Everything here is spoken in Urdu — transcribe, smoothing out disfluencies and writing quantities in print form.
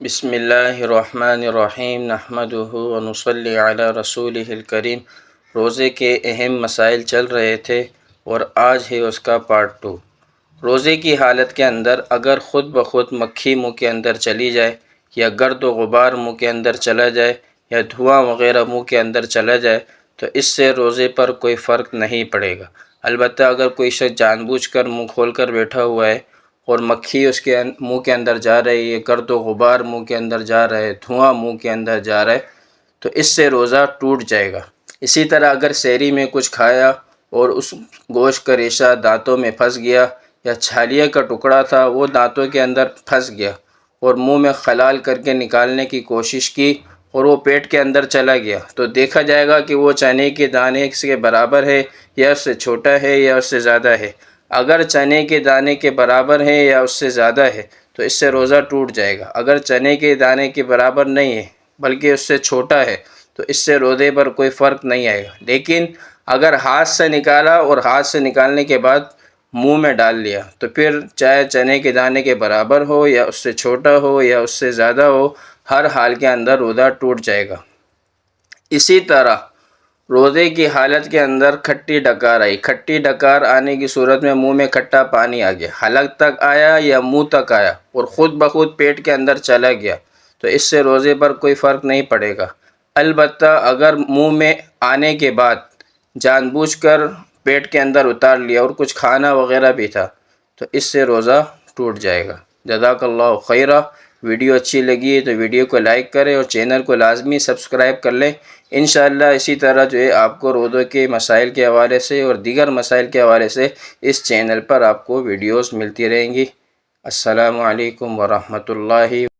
بسم اللہ الرحمن الرحیم نحمدہ ونصلی علی رسولہ الکریم۔ روزے کے اہم مسائل چل رہے تھے اور آج ہے اس کا پارٹ 2۔ روزے کی حالت کے اندر اگر خود بخود مکھی منہ کے اندر چلی جائے یا گرد و غبار منہ کے اندر چلا جائے یا دھواں وغیرہ منہ کے اندر چلا جائے تو اس سے روزے پر کوئی فرق نہیں پڑے گا۔ البتہ اگر کوئی شخص جان بوجھ کر منہ کھول کر بیٹھا ہوا ہے اور مکھی اس کے منہ کے اندر جا رہی ہے، گرد و غبار منہ کے اندر جا رہا ہے، دھواں منہ کے اندر جا رہا ہے تو اس سے روزہ ٹوٹ جائے گا۔ اسی طرح اگر سحری میں کچھ کھایا اور اس گوشت کا ریشہ دانتوں میں پھنس گیا یا چھالیے کا ٹکڑا تھا وہ دانتوں کے اندر پھنس گیا اور منہ میں خلال کر کے نکالنے کی کوشش کی اور وہ پیٹ کے اندر چلا گیا تو دیکھا جائے گا کہ وہ چنے کے دانے کے برابر ہے یا اس سے چھوٹا ہے یا اس سے زیادہ ہے۔ اگر چنے کے دانے کے برابر ہے یا اس سے زیادہ ہے تو اس سے روزہ ٹوٹ جائے گا۔ اگر چنے کے دانے کے برابر نہیں ہے بلکہ اس سے چھوٹا ہے تو اس سے روزے پر کوئی فرق نہیں آئے گا۔ لیکن اگر ہاتھ سے نکالا اور ہاتھ سے نکالنے کے بعد منہ میں ڈال لیا تو پھر چاہے چنے کے دانے کے برابر ہو یا اس سے چھوٹا ہو یا اس سے زیادہ ہو، ہر حال کے اندر روزہ ٹوٹ جائے گا۔ اسی طرح روزے کی حالت کے اندر کھٹی ڈکار آئی، کھٹی ڈکار آنے کی صورت میں منہ میں کھٹا پانی آ گیا، حلق تک آیا یا منہ تک آیا اور خود بخود پیٹ کے اندر چلا گیا تو اس سے روزے پر کوئی فرق نہیں پڑے گا۔ البتہ اگر منہ میں آنے کے بعد جان بوجھ کر پیٹ کے اندر اتار لیا اور کچھ کھانا وغیرہ بھی تھا تو اس سے روزہ ٹوٹ جائے گا۔ جزاک اللہ خیرہ۔ ویڈیو اچھی لگی ہے تو ویڈیو کو لائک کریں اور چینل کو لازمی سبسکرائب کر لیں۔ انشاءاللہ اسی طرح جو ہے آپ کو روزے کے مسائل کے حوالے سے اور دیگر مسائل کے حوالے سے اس چینل پر آپ کو ویڈیوز ملتی رہیں گی۔ السلام علیکم ورحمۃ اللہ۔